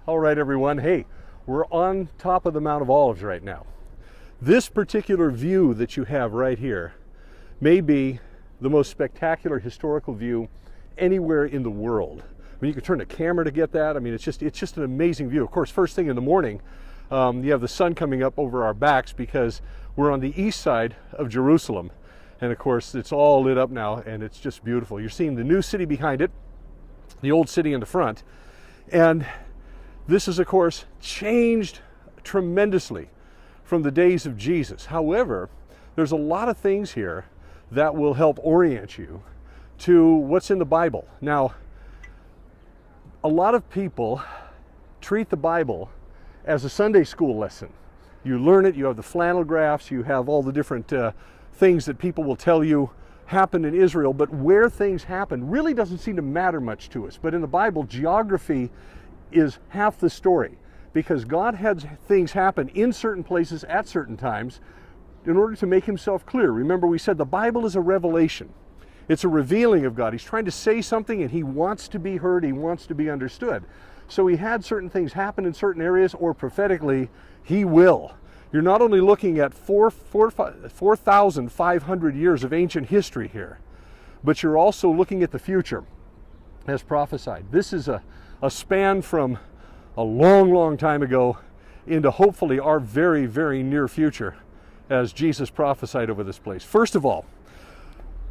All right, everyone. Hey, we're on top of the Mount of Olives right now. This particular view that you have right here may be the most spectacular historical view anywhere in the world. I mean, you can turn the camera to get that. I mean, it's just an amazing view. Of course, first thing in the morning, you have the sun coming up over our backs because we're on the east side of Jerusalem. And of course, it's all lit up now, and it's just beautiful. You're seeing the new city behind it, the old city in the front. And this is, of course, changed tremendously from the days of Jesus. However, there's a lot of things here that will help orient you to what's in the Bible. Now, a lot of people treat the Bible as a Sunday school lesson. You learn it, you have the flannel graphs, you have all the different things that people will tell you happened in Israel, but where things happen really doesn't seem to matter much to us. But in the Bible, geography is half the story, because God had things happen in certain places at certain times in order to make himself clear. Remember, we said the Bible is a revelation. It's a revealing of God. He's trying to say something and he wants to be heard, he wants to be understood. So he had certain things happen in certain areas, or prophetically, he will. You're not only looking at 4,500 years of ancient history here, but you're also looking at the future as prophesied. This is a span from a long, long time ago into hopefully our very, very near future as Jesus prophesied over this place. First of all,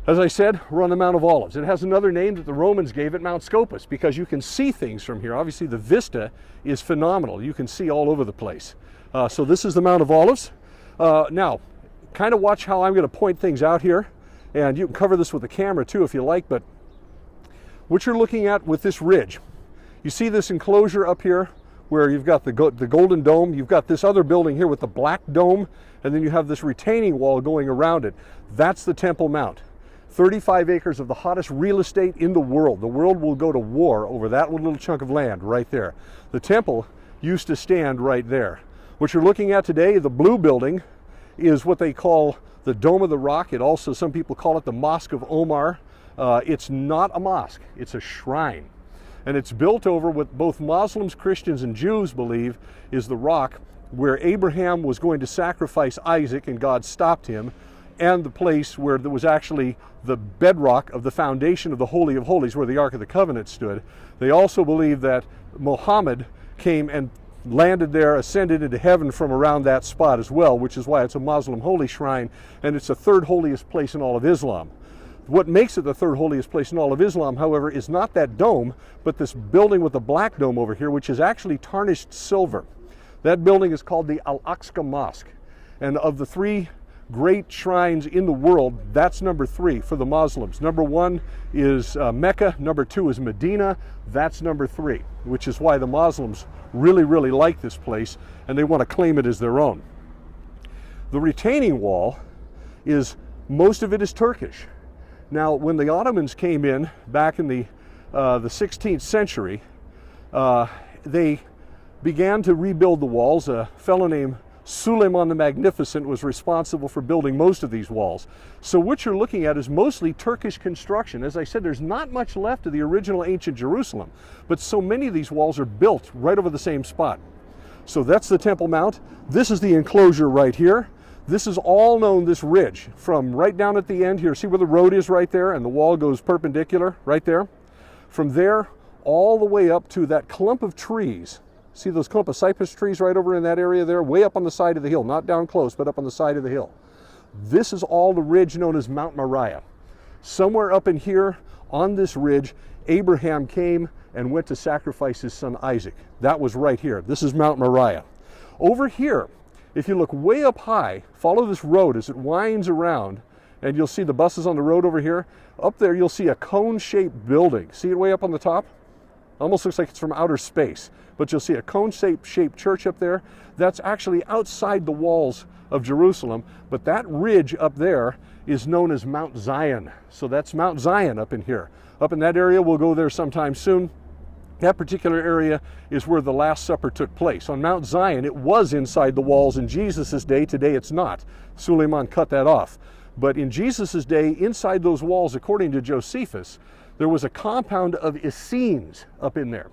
as I said, we're on the Mount of Olives. It has another name that the Romans gave it, Mount Scopus, because you can see things from here. Obviously, the vista is phenomenal. You can see all over the place. So this is the Mount of Olives. Now, kind of watch how I'm going to point things out here, and you can cover this with the camera too if you like, but what you're looking at with this ridge, you see this enclosure up here where you've got the golden dome, you've got this other building here with the black dome, and then you have this retaining wall going around it. That's the Temple Mount. 35 acres of the hottest real estate in the world. The world will go to war over that little chunk of land right there. The temple used to stand right there. What you're looking at today, the blue building, is what they call the Dome of the Rock. It also, some people call it the Mosque of Omar. It's not a mosque, it's a shrine. And it's built over what both Muslims, Christians, and Jews believe is the rock where Abraham was going to sacrifice Isaac and God stopped him, and the place where there was actually the bedrock of the foundation of the Holy of Holies where the Ark of the Covenant stood. They also believe that Muhammad came and landed there, ascended into heaven from around that spot as well, which is why it's a Muslim holy shrine, and it's the third holiest place in all of Islam. What makes it the third holiest place in all of Islam, however, is not that dome, but this building with the black dome over here, which is actually tarnished silver. That building is called the Al-Aqsa Mosque. And of the three great shrines in the world, that's number 3 for the Muslims. Number 1 is Mecca, number 2 is Medina, that's number 3, which is why the Muslims really, really like this place and they want to claim it as their own. The retaining wall is, most of it is Turkish. Now, when the Ottomans came in back in the 16th century, they began to rebuild the walls. A fellow named Suleiman the Magnificent was responsible for building most of these walls. So what you're looking at is mostly Turkish construction. As I said, there's not much left of the original ancient Jerusalem, but so many of these walls are built right over the same spot. So that's the Temple Mount. This is the enclosure right here. This is all known, this ridge, from right down at the end here. See where the road is right there and the wall goes perpendicular right there? From there all the way up to that clump of trees. See those clump of cypress trees right over in that area there? Way up on the side of the hill, not down close, but up on the side of the hill. This is all the ridge known as Mount Moriah. Somewhere up in here on this ridge, Abraham came and went to sacrifice his son Isaac. That was right here. This is Mount Moriah. Over here, if you look way up high, follow this road as it winds around, and you'll see the buses on the road over here. Up there, you'll see a cone-shaped building. See it way up on the top? Almost looks like it's from outer space, but you'll see a cone-shaped church up there. That's actually outside the walls of Jerusalem, but that ridge up there is known as Mount Zion. So that's Mount Zion up in here. Up in that area, we'll go there sometime soon. That particular area is where the Last Supper took place. On Mount Zion, it was inside the walls in Jesus' day. Today, it's not. Suleiman cut that off. But in Jesus' day, inside those walls, according to Josephus, there was a compound of Essenes up in there.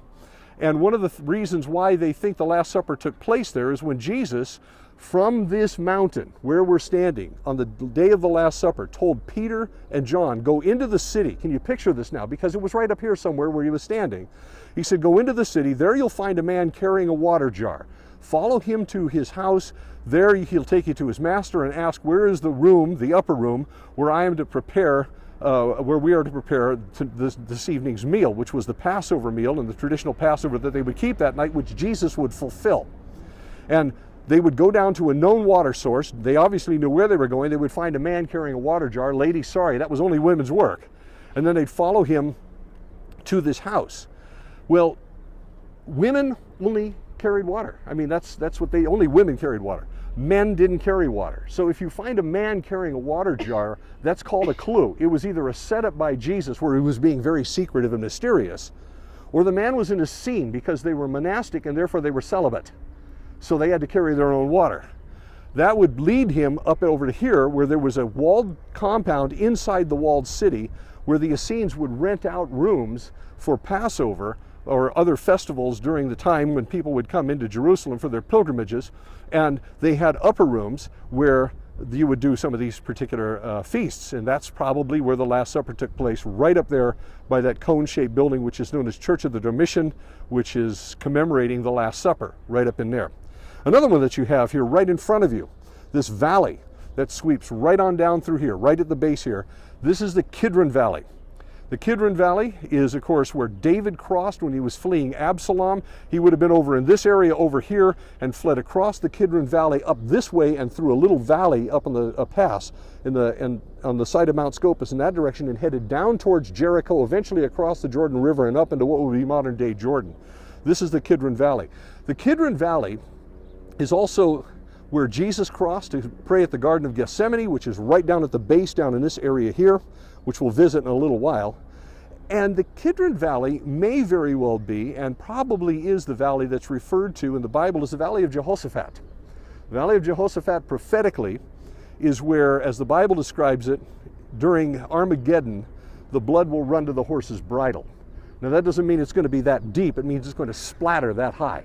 And one of the reasons why they think the Last Supper took place there is when Jesus, from this mountain where we're standing on the day of the Last Supper, told Peter and John, go into the city. Can you picture this now? Because it was right up here somewhere where he was standing. He said, go into the city. There you'll find a man carrying a water jar. Follow him to his house. There he'll take you to his master and ask, where is the room, the upper room, where I am to prepare, where we are to prepare this evening's meal, which was the Passover meal and the traditional Passover that they would keep that night, which Jesus would fulfill. And they would go down to a known water source. They obviously knew where they were going. They would find a man carrying a water jar. Lady, sorry, that was only women's work. And then they'd follow him to this house. Well, women only carried water. I mean, that's what only women carried water. Men didn't carry water. So if you find a man carrying a water jar, that's called a clue. It was either a setup by Jesus where he was being very secretive and mysterious, or the man was in a scene because they were monastic and therefore they were celibate. So they had to carry their own water. That would lead him up over to here where there was a walled compound inside the walled city where the Essenes would rent out rooms for Passover or other festivals during the time when people would come into Jerusalem for their pilgrimages. And they had upper rooms where you would do some of these particular feasts. And that's probably where the Last Supper took place, right up there by that cone-shaped building, which is known as Church of the Dormition, which is commemorating the Last Supper, right up in there. Another one that you have here right in front of you, this valley that sweeps right on down through here, right at the base here. This is the Kidron Valley. The Kidron Valley is, of course, where David crossed when he was fleeing Absalom. He would have been over in this area over here and fled across the Kidron Valley up this way and through a little valley up on the pass on the side of Mount Scopus in that direction and headed down towards Jericho, eventually across the Jordan River and up into what would be modern-day Jordan. This is the Kidron Valley. The Kidron Valley is also where Jesus crossed to pray at the Garden of Gethsemane, which is right down at the base down in this area here, which we'll visit in a little while. And the Kidron Valley may very well be, and probably is, the valley that's referred to in the Bible as the Valley of Jehoshaphat. The Valley of Jehoshaphat prophetically is where, as the Bible describes it, during Armageddon, the blood will run to the horse's bridle. Now that doesn't mean it's going to be that deep, it means it's going to splatter that high.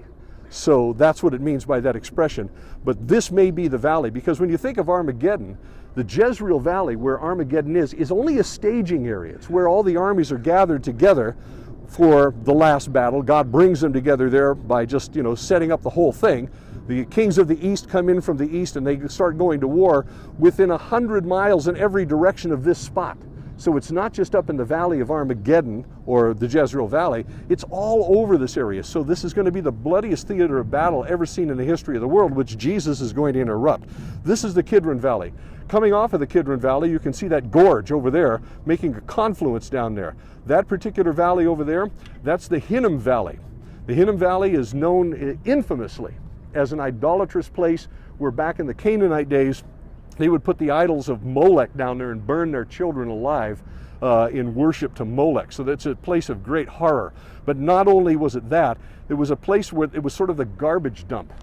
So that's what it means by that expression. But this may be the valley, because when you think of Armageddon, the Jezreel Valley, where Armageddon is only a staging area. It's where all the armies are gathered together for the last battle. God brings them together there by just, setting up the whole thing. The kings of the east come in from the east and they start going to war within 100 miles in every direction of this spot. So it's not just up in the valley of Armageddon or the Jezreel Valley, it's all over this area. So this is going to be the bloodiest theater of battle ever seen in the history of the world, which Jesus is going to interrupt. This is the Kidron Valley. Coming off of the Kidron Valley, you can see that gorge over there, making a confluence down there. That particular valley over there, that's the Hinnom Valley. The Hinnom Valley is known infamously as an idolatrous place where back in the Canaanite days, they would put the idols of Molech down there and burn their children alive in worship to Molech. So that's a place of great horror. But not only was it that, it was a place where it was sort of the garbage dump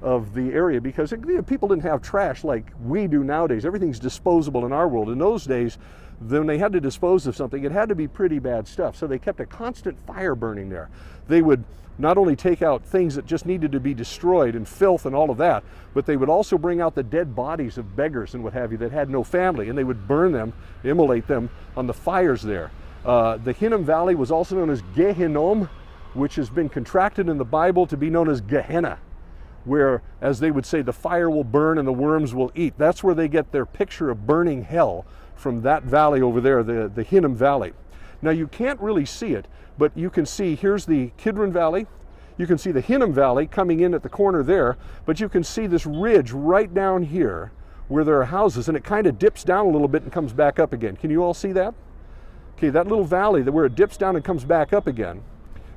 of the area, because people didn't have trash like we do nowadays. Everything's disposable in our world. In those days, when they had to dispose of something, it had to be pretty bad stuff. So they kept a constant fire burning there. They would not only take out things that just needed to be destroyed and filth and all of that, but they would also bring out the dead bodies of beggars and what have you that had no family, and they would burn them, immolate them on the fires there. The Hinnom Valley was also known as Gehinnom, which has been contracted in the Bible to be known as Gehenna, where, as they would say, the fire will burn and the worms will eat. That's where they get their picture of burning hell, from that valley over there, the Hinnom Valley. Now you can't really see it, but you can see, here's the Kidron Valley. You can see the Hinnom Valley coming in at the corner there, but you can see this ridge right down here where there are houses, and it kind of dips down a little bit and comes back up again. Can you all see that? Okay, that little valley where it dips down and comes back up again,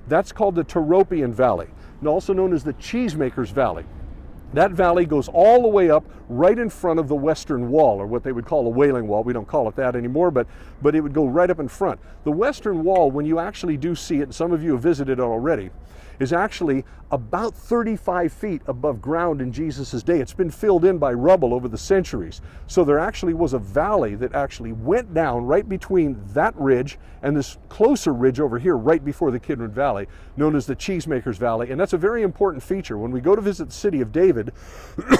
that's called the Dormition Valley, and also known as the Cheesemakers Valley. That valley goes all the way up right in front of the western wall, or what they would call a Wailing Wall. We don't call it that anymore, but it would go right up in front. The western wall, when you actually do see it, and some of you have visited it already, is actually about 35 feet above ground in Jesus' day. It's been filled in by rubble over the centuries. So there actually was a valley that actually went down right between that ridge and this closer ridge over here right before the Kidron Valley, known as the Cheesemakers Valley. And that's a very important feature. When we go to visit the city of David,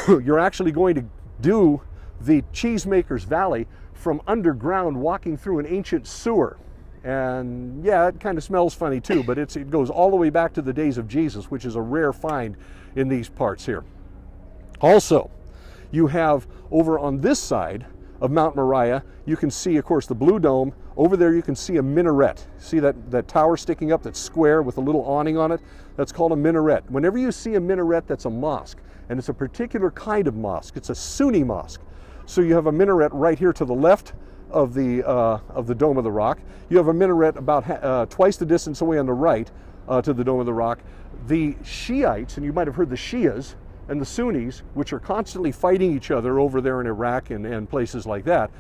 you're actually going to do the Cheesemakers Valley from underground, walking through an ancient sewer. And yeah, it kind of smells funny too, but it goes all the way back to the days of Jesus, which is a rare find in these parts here. Also, you have over on this side of Mount Moriah, you can see, of course, the blue dome. Over there you can see a minaret. See that tower sticking up that's square with a little awning on it? That's called a minaret. Whenever you see a minaret, that's a mosque, and it's a particular kind of mosque. It's a Sunni mosque. So you have a minaret right here to the left of the Dome of the Rock. You have a minaret about twice the distance away on the right to the Dome of the Rock. The Shiites, and you might have heard the Shias, and the Sunnis, which are constantly fighting each other over there in Iraq and places like that,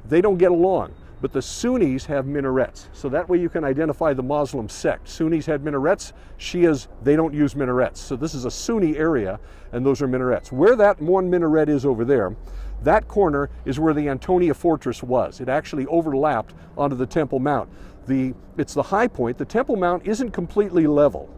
they don't get along. But the Sunnis have minarets, so that way you can identify the Muslim sect. Sunnis had minarets, Shias, they don't use minarets. So this is a Sunni area, and those are minarets. Where that one minaret is over there, that corner is where the Antonia Fortress was. It actually overlapped onto the Temple Mount. It's the high point. The Temple Mount isn't completely level.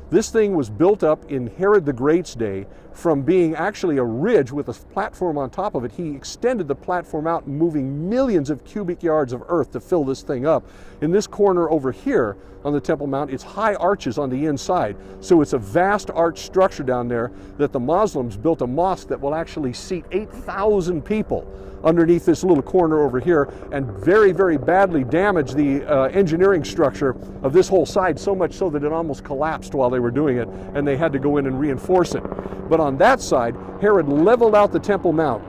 This thing was built up in Herod the Great's day from being actually a ridge with a platform on top of it. He extended the platform out, moving millions of cubic yards of earth to fill this thing up. In this corner over here on the Temple Mount, it's high arches on the inside. So it's a vast arch structure down there that the Muslims built a mosque that will actually seat 8,000 people underneath this little corner over here, and very, very badly damaged the engineering structure of this whole side, so much so that it almost collapsed while they were doing it, and they had to go in and reinforce it. But on that side, Herod leveled out the Temple Mount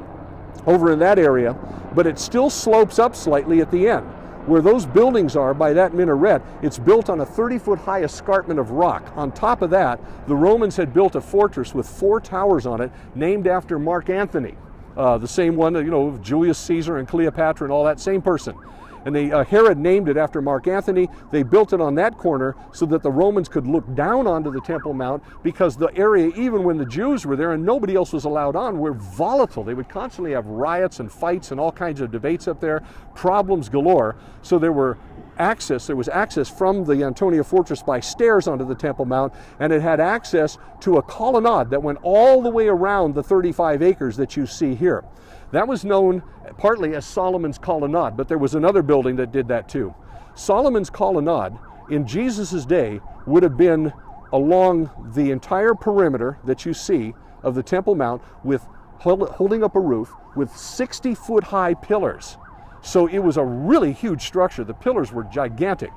over in that area, but it still slopes up slightly at the end. Where those buildings are by that minaret, it's built on a 30-foot high escarpment of rock. On top of that, the Romans had built a fortress with 4 towers on it, named after Mark Antony. The same one, you know, Julius Caesar and Cleopatra and all that, same person. And Herod named it after Mark Antony. They built it on that corner so that the Romans could look down onto the Temple Mount, because the area, even when the Jews were there and nobody else was allowed on, were volatile. They would constantly have riots and fights and all kinds of debates up there, problems galore. So there was access from the Antonia Fortress by stairs onto the Temple Mount, and it had access to a colonnade that went all the way around the 35 acres that you see here. That was known partly as Solomon's Colonnade, but there was another building that did that too. Solomon's Colonnade in Jesus' day would have been along the entire perimeter that you see of the Temple Mount, with holding up a roof with 60-foot high pillars. So it was a really huge structure. The pillars were gigantic,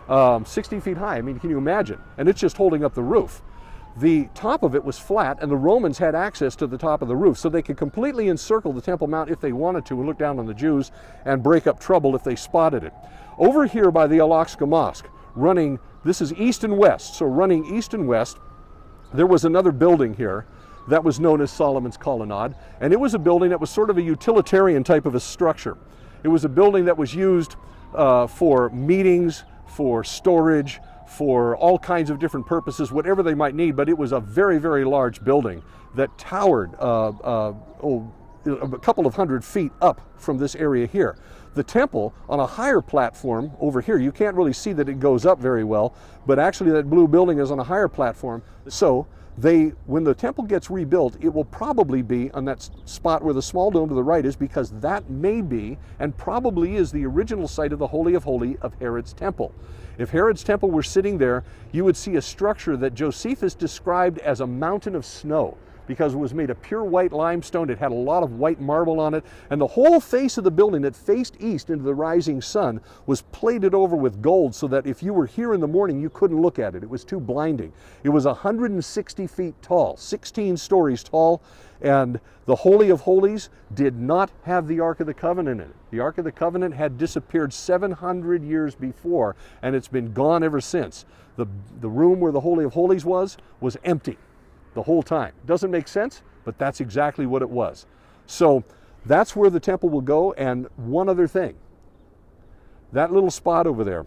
60 feet high. I mean, can you imagine? And it's just holding up the roof. The top of it was flat, and the Romans had access to the top of the roof, so they could completely encircle the Temple Mount if they wanted to and look down on the Jews and break up trouble if they spotted it. Over here by the Al-Aqsa Mosque, running, this is east and west, so running east and west, there was another building here that was known as Solomon's Colonnade, and it was a building that was sort of a utilitarian type of a structure. It was a building that was used for meetings, for storage, for all kinds of different purposes, whatever they might need, but it was a very, very large building that towered a couple of 100 feet up from this area here. The temple on a higher platform over here, you can't really see that it goes up very well, but actually that blue building is on a higher platform. So when the temple gets rebuilt, it will probably be on that spot where the small dome to the right is, because that may be and probably is the original site of the Holy of Holies of Herod's temple. If Herod's temple were sitting there, you would see a structure that Josephus described as a mountain of snow, because it was made of pure white limestone. It had a lot of white marble on it, and the whole face of the building that faced east into the rising sun was plated over with gold, so that if you were here in the morning, you couldn't look at it. It was too blinding. It was 160 feet tall, 16 stories tall, and the Holy of Holies did not have the Ark of the Covenant in it. The Ark of the Covenant had disappeared 700 years before, and it's been gone ever since. The room where the Holy of Holies was empty the whole time. Doesn't make sense, but that's exactly what it was. So that's where the temple will go. And one other thing, that little spot over there,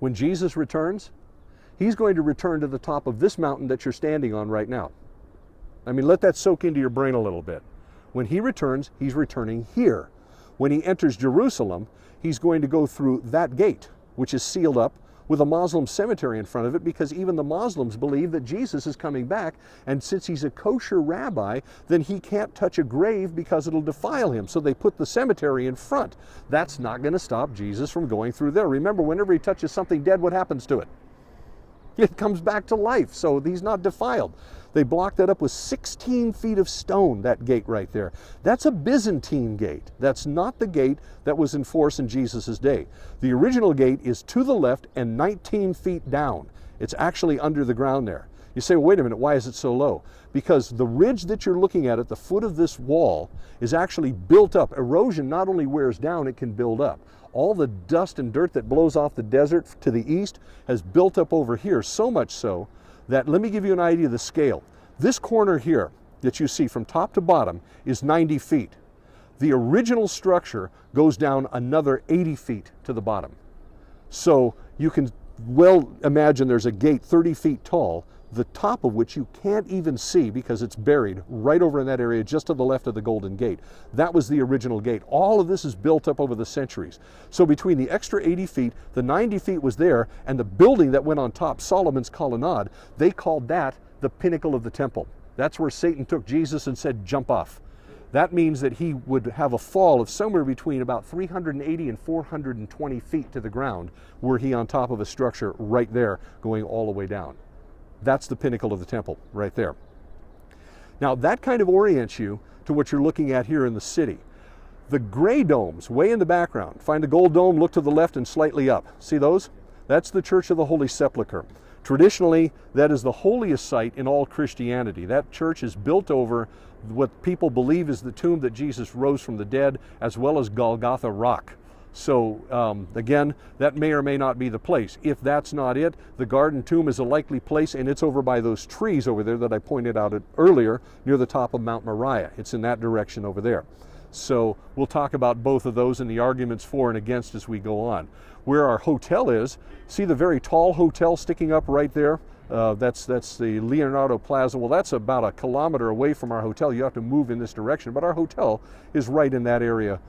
when Jesus returns, he's going to return to the top of this mountain that you're standing on right now. I mean, let that soak into your brain a little bit. When he returns, he's returning here. When he enters Jerusalem, he's going to go through that gate, which is sealed up with a Muslim cemetery in front of it, because even the Muslims believe that Jesus is coming back, and since he's a kosher rabbi, then he can't touch a grave because it'll defile him. So they put the cemetery in front. That's not going to stop Jesus from going through there. Remember, whenever he touches something dead, what happens to it? It comes back to life, so he's not defiled. They blocked that up with 16 feet of stone, that gate right there. That's a Byzantine gate. That's not the gate that was in force in Jesus' day. The original gate is to the left and 19 feet down. It's actually under the ground there. You say, well, wait a minute, why is it so low? Because the ridge that you're looking at the foot of this wall is actually built up. Erosion not only wears down, it can build up. All the dust and dirt that blows off the desert to the east has built up over here, so much so that, let me give you an idea of the scale. This corner here that you see from top to bottom is 90 feet. The original structure goes down another 80 feet to the bottom. So you can well imagine there's a gate 30 feet tall, the top of which you can't even see because it's buried right over in that area just to the left of the Golden Gate. That was the original gate. All of this is built up over the centuries. So between the extra 80 feet, the 90 feet was there, and the building that went on top, Solomon's Colonnade, they called that the pinnacle of the temple. That's where Satan took Jesus and said, jump off. That means that he would have a fall of somewhere between about 380 and 420 feet to the ground were he on top of a structure right there going all the way down. That's the pinnacle of the temple right there. Now that kind of orients you to what you're looking at here in the city. The gray domes way in the background, find the gold dome, look to the left and slightly up. See those? That's the Church of the Holy Sepulchre. Traditionally, that is the holiest site in all Christianity. That church is built over what people believe is the tomb that Jesus rose from the dead, as well as Golgotha Rock. So again, that may or may not be the place. If that's not it, the Garden Tomb is a likely place, and it's over by those trees over there that I pointed out earlier near the top of Mount Moriah. It's in that direction over there. So we'll talk about both of those and the arguments for and against as we go on. Where our hotel is, see the very tall hotel sticking up right there? That's the Leonardo Plaza. Well, that's about a kilometer away from our hotel. You have to move in this direction, but our hotel is right in that area,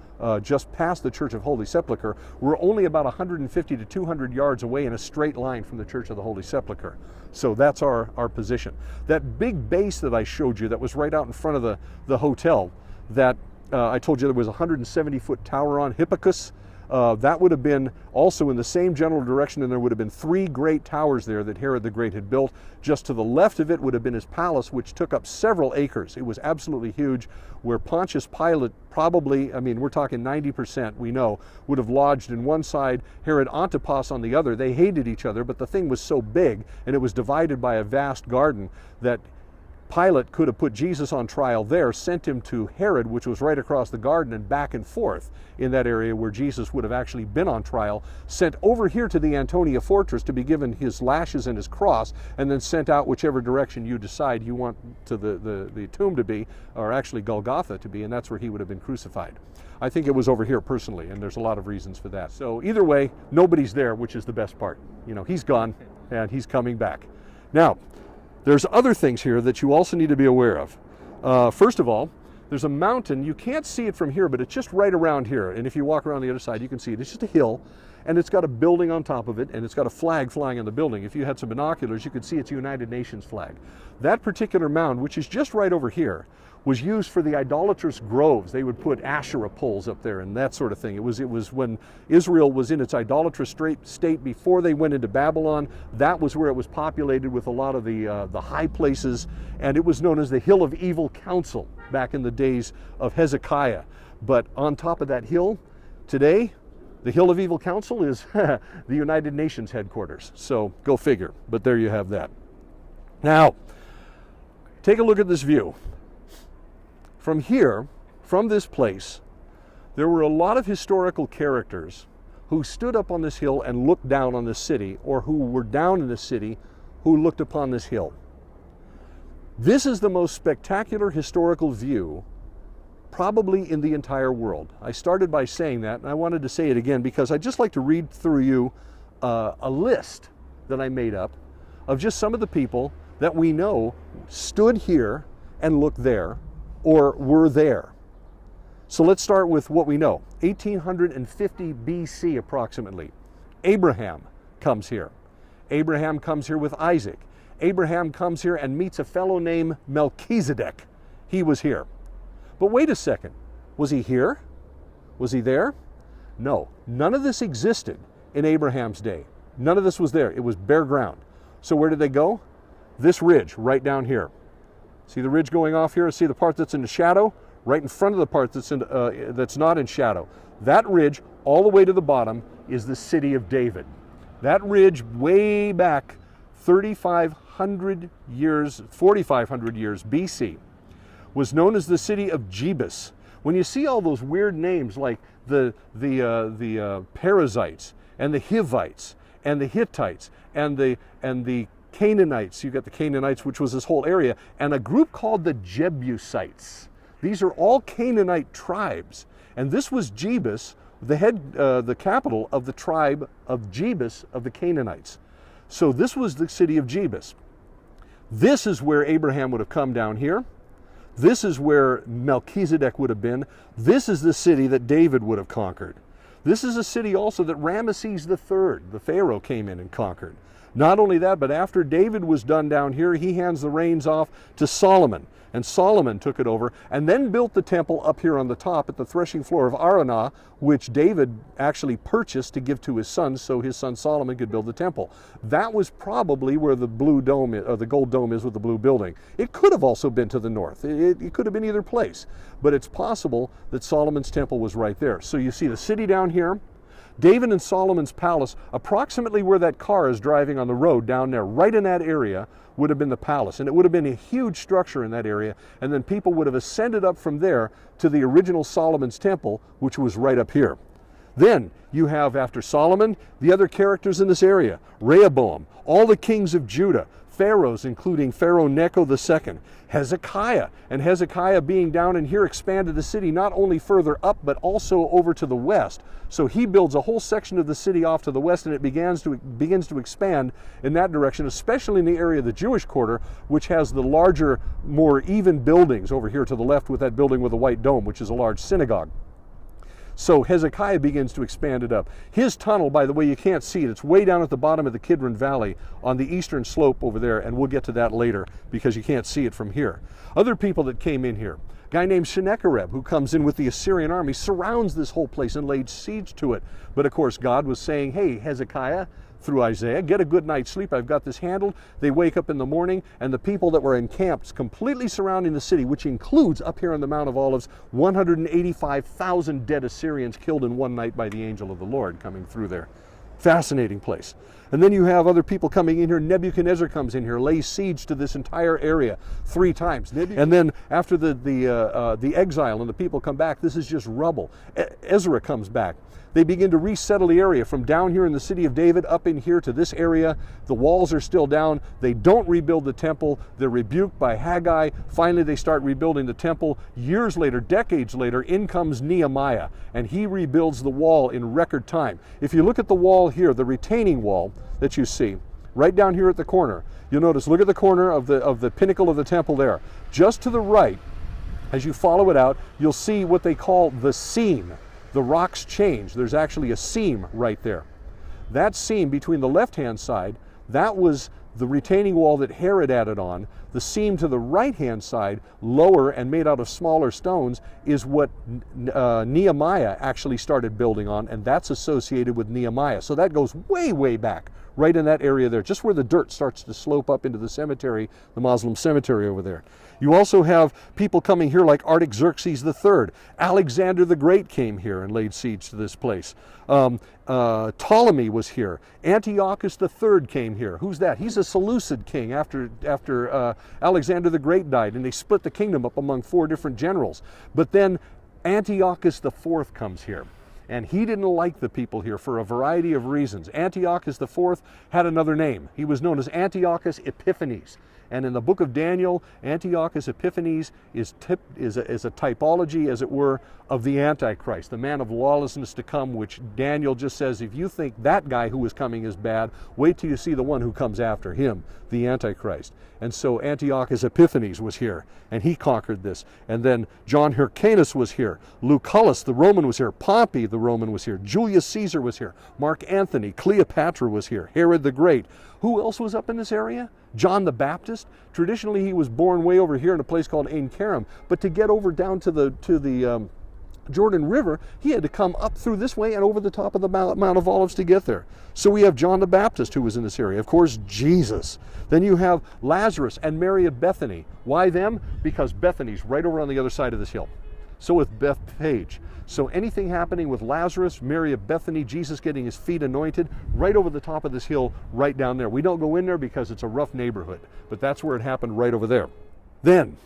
just past the Church of Holy Sepulchre. We're only about 150 to 200 yards away in a straight line from the Church of the Holy Sepulchre. So that's our position. That big base that I showed you that was right out in front of the hotel, that I told you there was a 170-foot tower on, Hippocus. That would have been also in the same general direction, and there would have been 3 great towers there that Herod the Great had built. Just to the left of it would have been his palace, which took up several acres. It was absolutely huge, where Pontius Pilate probably, I mean, we're talking 90%, we know, would have lodged in one side, Herod Antipas on the other. They hated each other, but the thing was so big, and it was divided by a vast garden, that Pilate could have put Jesus on trial there, sent him to Herod, which was right across the garden, and back and forth in that area where Jesus would have actually been on trial, sent over here to the Antonia Fortress to be given his lashes and his cross, and then sent out whichever direction you decide you want to the tomb to be, or actually Golgotha to be, and that's where he would have been crucified. I think it was over here personally, and there's a lot of reasons for that. So either way, nobody's there, which is the best part. You know, he's gone, and he's coming back. Now, there's other things here that you also need to be aware of. First of all, there's a mountain. You can't see it from here, but it's just right around here. And if you walk around the other side, you can see it. It's just a hill, and it's got a building on top of it, and it's got a flag flying on the building. If you had some binoculars, you could see it's a United Nations flag. That particular mound, which is just right over here, was used for the idolatrous groves. They would put Asherah poles up there and that sort of thing. It was when Israel was in its idolatrous state before they went into Babylon. That was where it was populated with a lot of the high places, and it was known as the Hill of Evil Counsel back in the days of Hezekiah. But on top of that hill, today, the Hill of Evil Counsel is the United Nations headquarters. So go figure, but there you have that. Now, take a look at this view. From here, from this place, there were a lot of historical characters who stood up on this hill and looked down on this city, or who were down in the city who looked upon this hill. This is the most spectacular historical view probably in the entire world. I started by saying that, and I wanted to say it again because I'd just like to read through you a list that I made up of just some of the people that we know stood here and looked there or were there. So let's start with what we know. 1850 BC approximately. Abraham comes here. Abraham comes here with Isaac. Abraham comes here and meets a fellow named Melchizedek. He was here. But wait a second. Was he here? Was he there? No. None of this existed in Abraham's day. None of this was there. It was bare ground. So where did they go? This ridge right down here. See the ridge going off here? See the part that's in the shadow? Right in front of the part that's not in shadow. That ridge all the way to the bottom is the city of David. That ridge way back 3,500 years, 4,500 years BC was known as the city of Jebus. When you see all those weird names like the Perizzites and the Hivites and the Hittites and the Canaanites, you got the Canaanites, which was this whole area, and a group called the Jebusites. These are all Canaanite tribes, and this was Jebus, the capital of the tribe of Jebus of the Canaanites. So this was the city of Jebus. This is where Abraham would have come down here. This is where Melchizedek would have been. This is the city that David would have conquered. This is a city also that Ramesses III, the Pharaoh, came in and conquered. Not only that, but after David was done down here, he hands the reins off to Solomon. And Solomon took it over and then built the temple up here on the top at the threshing floor of Araunah, which David actually purchased to give to his sons so his son Solomon could build the temple. That was probably where the blue dome, or the gold dome is with the blue building. It could have also been to the north. It could have been either place. But it's possible that Solomon's temple was right there. So you see the city down here, David and Solomon's palace, approximately where that car is driving on the road down there, right in that area, would have been the palace. And it would have been a huge structure in that area. And then people would have ascended up from there to the original Solomon's temple, which was right up here. Then you have, after Solomon, the other characters in this area. Rehoboam, all the kings of Judah, pharaohs, including Pharaoh Necho II, Hezekiah, and Hezekiah being down in here expanded the city not only further up but also over to the west. So he builds a whole section of the city off to the west, and it begins to expand in that direction, especially in the area of the Jewish quarter, which has the larger, more even buildings over here to the left with that building with a white dome, which is a large synagogue. So Hezekiah begins to expand it up. His tunnel, by the way, you can't see it. It's way down at the bottom of the Kidron Valley on the eastern slope over there, and we'll get to that later because you can't see it from here. Other people that came in here, a guy named Sennacherib, who comes in with the Assyrian army, surrounds this whole place and laid siege to it. But of course, God was saying, hey, Hezekiah, through Isaiah, get a good night's sleep. I've got this handled. They wake up in the morning, and the people that were encamped completely surrounding the city, which includes up here on the Mount of Olives, 185,000 dead Assyrians killed in one night by the angel of the Lord coming through there. Fascinating place. And then you have other people coming in here. Nebuchadnezzar comes in here, lays siege to this entire area 3 times. And then after the exile and the people come back, this is just rubble. Ezra comes back. They begin to resettle the area from down here in the city of David up in here to this area. The walls are still down. They don't rebuild the temple. They're rebuked by Haggai. Finally, they start rebuilding the temple. Years later, decades later, in comes Nehemiah, and he rebuilds the wall in record time. If you look at the wall here, the retaining wall that you see, right down here at the corner, you'll notice, look at the corner of the pinnacle of the temple there. Just to the right, as you follow it out, you'll see what they call the seam. The rocks change. There's actually a seam right there. That seam between the left-hand side, that was the retaining wall that Herod added on. The seam to the right-hand side, lower and made out of smaller stones, is what Nehemiah actually started building on, and that's associated with Nehemiah. So that goes way, way back, right in that area there, just where the dirt starts to slope up into the cemetery, the Muslim cemetery over there. You also have people coming here like Artaxerxes III. Alexander the Great came here and laid siege to this place. Ptolemy was here. Antiochus III came here. Who's that? He's a Seleucid king after Alexander the Great died, and they split the kingdom up among 4 different generals. But then Antiochus IV comes here. And he didn't like the people here for a variety of reasons. Antiochus IV had another name. He was known as Antiochus Epiphanes. And in the book of Daniel, Antiochus Epiphanes is a typology, as it were, of the Antichrist, the man of lawlessness to come, which Daniel just says, if you think that guy who is coming is bad, wait till you see the one who comes after him, the Antichrist. And so Antiochus Epiphanes was here, and he conquered this. And then John Hyrcanus was here. Lucullus, the Roman, was here. Pompey, the Roman, was here. Julius Caesar was here. Mark Antony, Cleopatra was here. Herod the Great. Who else was up in this area? John the Baptist. Traditionally, he was born way over here in a place called Ain Karim. But to get over down to the Jordan River, he had to come up through this way and over the top of the Mount of Olives to get there. So we have John the Baptist who was in this area. Of course, Jesus. Then you have Lazarus and Mary of Bethany. Why them? Because Bethany's right over on the other side of this hill. So with Bethpage. So anything happening with Lazarus, Mary of Bethany, Jesus getting his feet anointed, right over the top of this hill, right down there. We don't go in there because it's a rough neighborhood, but that's where it happened, right over there. Then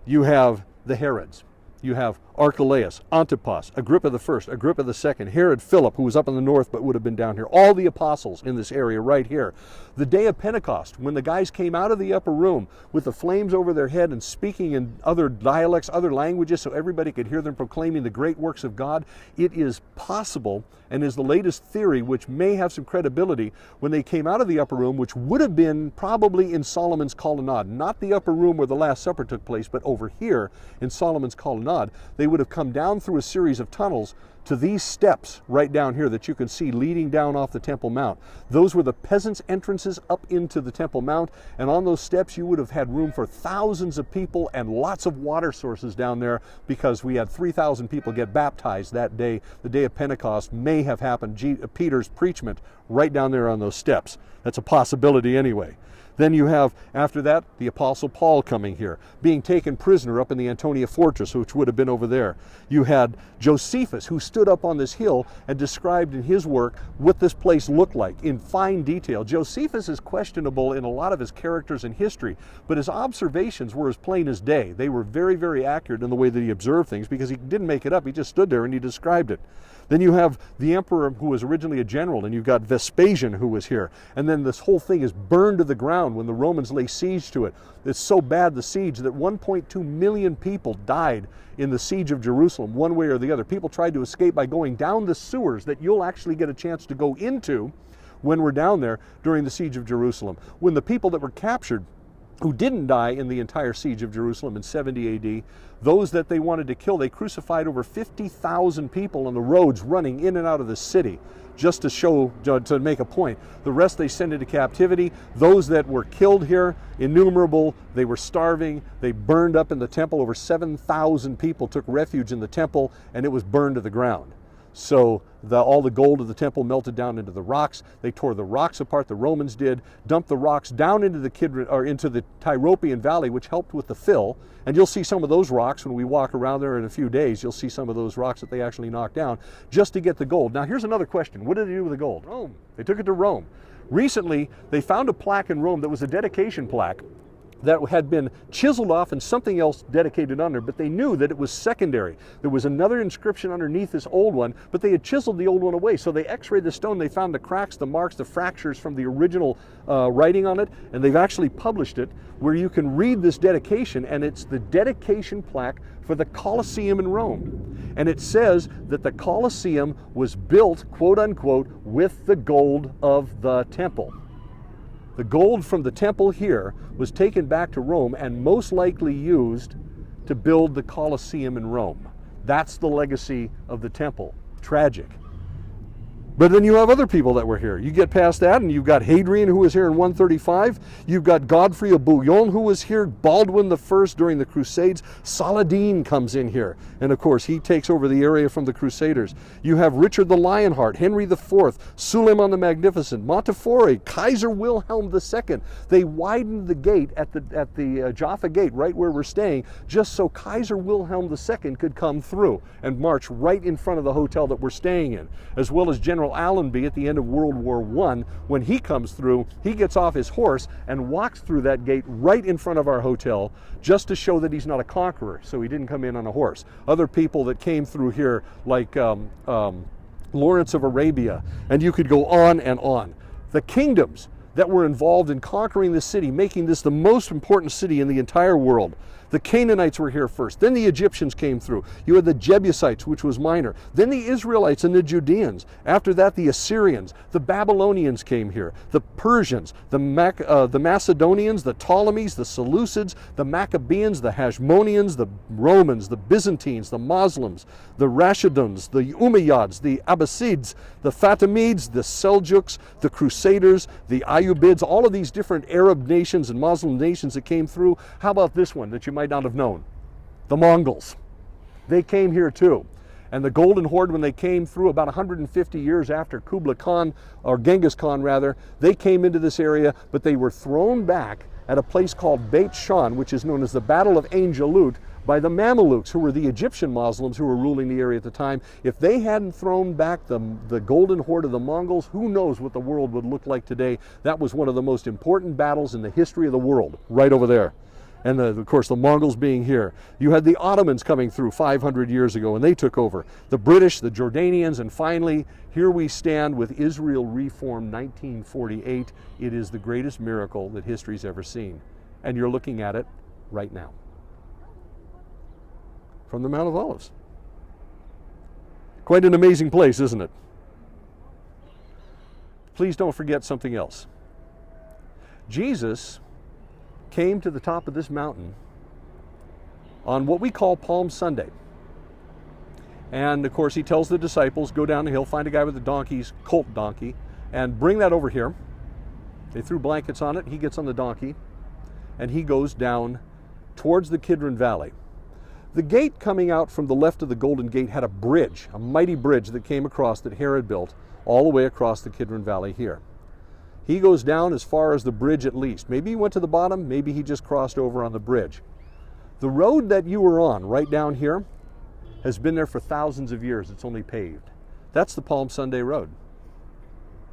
you have the Herods. You have Archelaus, Antipas, Agrippa I, Agrippa II, Herod Philip, who was up in the north but would have been down here. All the apostles in this area right here. The day of Pentecost, when the guys came out of the upper room with the flames over their head and speaking in other dialects, other languages, so everybody could hear them proclaiming the great works of God, it is possible, and is the latest theory, which may have some credibility, when they came out of the upper room, which would have been probably in Solomon's colonnade, not the upper room where the Last Supper took place, but over here in Solomon's colonnade, they would have come down through a series of tunnels to these steps right down here that you can see leading down off the Temple Mount. Those were the peasants' entrances up into the Temple Mount, and on those steps you would have had room for thousands of people and lots of water sources down there, because we had 3,000 people get baptized that day. The day of Pentecost may have happened, Peter's preachment, right down there on those steps. That's a possibility anyway. Then you have, after that, the Apostle Paul coming here, being taken prisoner up in the Antonia Fortress, which would have been over there. You had Josephus, who stood up on this hill and described in his work what this place looked like in fine detail. Josephus is questionable in a lot of his characters and history, but his observations were as plain as day. They were very, very accurate in the way that he observed things, because he didn't make it up. He just stood there and he described it. Then you have the emperor who was originally a general, and you've got Vespasian who was here. And then this whole thing is burned to the ground when the Romans lay siege to it. It's so bad, the siege, that 1.2 million people died in the siege of Jerusalem, one way or the other. People tried to escape by going down the sewers that you'll actually get a chance to go into when we're down there during the siege of Jerusalem. When the people that were captured, who didn't die in the entire siege of Jerusalem in 70 AD, those that they wanted to kill, they crucified over 50,000 people on the roads running in and out of the city, just to show, to make a point. The rest they sent into captivity. Those that were killed here, innumerable, they were starving, they burned up in the temple. Over 7,000 people took refuge in the temple, and it was burned to the ground. So all the gold of the temple melted down into the rocks. They tore the rocks apart, the Romans did, dumped the rocks down into the Tyropian Valley, which helped with the fill. And you'll see some of those rocks when we walk around there in a few days. You'll see some of those rocks that they actually knocked down just to get the gold. Now here's another question. What did they do with the gold? Rome. They took it to Rome. Recently, they found a plaque in Rome that was a dedication plaque that had been chiseled off and something else dedicated under, but they knew that it was secondary. There was another inscription underneath this old one, but they had chiseled the old one away. So they x-rayed the stone, they found the cracks, the marks, the fractures from the original writing on it, and they've actually published it where you can read this dedication, and it's the dedication plaque for the Colosseum in Rome. And it says that the Colosseum was built, quote unquote, with the gold of the temple. The gold from the temple here was taken back to Rome and most likely used to build the Colosseum in Rome. That's the legacy of the temple. Tragic. But then you have other people that were here. You get past that and you've got Hadrian, who was here in 135. You've got Godfrey of Bouillon, who was here. Baldwin I during the Crusades. Saladin comes in here. And of course, he takes over the area from the Crusaders. You have Richard the Lionheart, Henry IV, Suleiman the Magnificent, Montefiore, Kaiser Wilhelm II. They widened the gate at the Jaffa Gate, right where we're staying, just so Kaiser Wilhelm II could come through and march right in front of the hotel that we're staying in, as well as General Allenby at the end of World War I. When he comes through, he gets off his horse and walks through that gate right in front of our hotel, just to show that he's not a conqueror, so he didn't come in on a horse. Other people that came through here, like Lawrence of Arabia, and you could go on and on. The kingdoms that were involved in conquering this city, making this the most important city in the entire world. The Canaanites were here first, then the Egyptians came through. You had the Jebusites, which was minor, then the Israelites and the Judeans. After that, the Assyrians, the Babylonians came here, the Persians, the Macedonians, the Ptolemies, the Seleucids, the Maccabeans, the Hashmoneans, the Romans, the Byzantines, the Muslims, the Rashiduns, the Umayyads, the Abbasids, the Fatimids, the Seljuks, the Crusaders, the Ayyubids, all of these different Arab nations and Muslim nations that came through. How about this one that you might not have known? The Mongols. They came here too. And the Golden Horde, when they came through about 150 years after Kublai Khan, or Genghis Khan rather, they came into this area, but they were thrown back at a place called Beit Shan, which is known as the Battle of Ain Jalut, by the Mamelukes, who were the Egyptian Muslims who were ruling the area at the time. If they hadn't thrown back the Golden Horde of the Mongols, who knows what the world would look like today. That was one of the most important battles in the history of the world, right over there. And of course the Mongols being here. You had the Ottomans coming through 500 years ago and they took over. The British, the Jordanians, and finally here we stand with Israel reformed 1948. It is the greatest miracle that history's ever seen. And you're looking at it right now. From the Mount of Olives. Quite an amazing place, isn't it? Please don't forget something else. Jesus came to the top of this mountain on what we call Palm Sunday. And of course he tells the disciples, go down the hill, find a guy with a donkey's colt donkey, and bring that over here. They threw blankets on it, he gets on the donkey, and he goes down towards the Kidron Valley. The gate coming out from the left of the Golden Gate had a bridge, a mighty bridge that came across that Herod built all the way across the Kidron Valley here. He goes down as far as the bridge at least. Maybe he went to the bottom, maybe he just crossed over on the bridge. The road that you were on right down here has been there for thousands of years. It's only paved. That's the Palm Sunday road.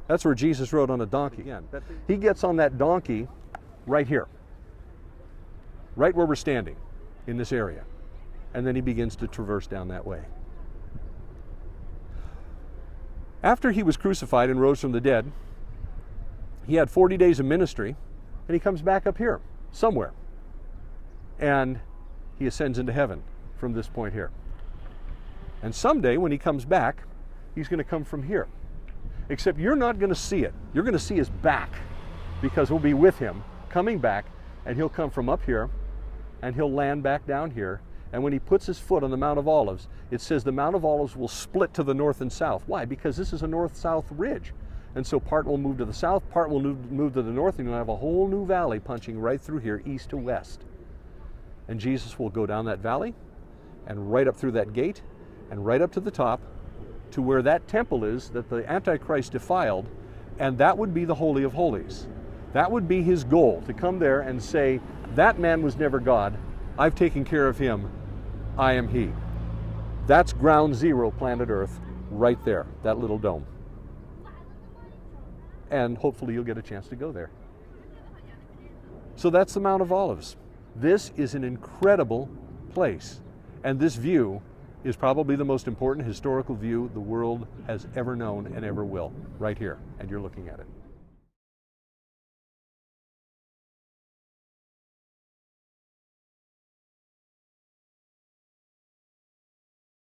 That's where Jesus rode on a donkey. Again, he gets on that donkey right here, right where we're standing in this area. And then he begins to traverse down that way. After he was crucified and rose from the dead, he had 40 days of ministry, and he comes back up here, somewhere. And he ascends into heaven from this point here. And someday, when he comes back, he's going to come from here. Except you're not going to see it. You're going to see his back, because we'll be with him, coming back, and he'll come from up here, and he'll land back down here. And when he puts his foot on the Mount of Olives, it says the Mount of Olives will split to the north and south. Why? Because this is a north-south ridge. And so part will move to the south, part will move to the north, and you'll have a whole new valley punching right through here, east to west. And Jesus will go down that valley, and right up through that gate, and right up to the top, to where that temple is that the Antichrist defiled, and that would be the Holy of Holies. That would be his goal, to come there and say, that man was never God, I've taken care of him, I am he. That's ground zero, planet Earth, right there, that little dome. And hopefully you'll get a chance to go there. So that's the Mount of Olives. This is an incredible place. And this view is probably the most important historical view the world has ever known and ever will, right here. And you're looking at it.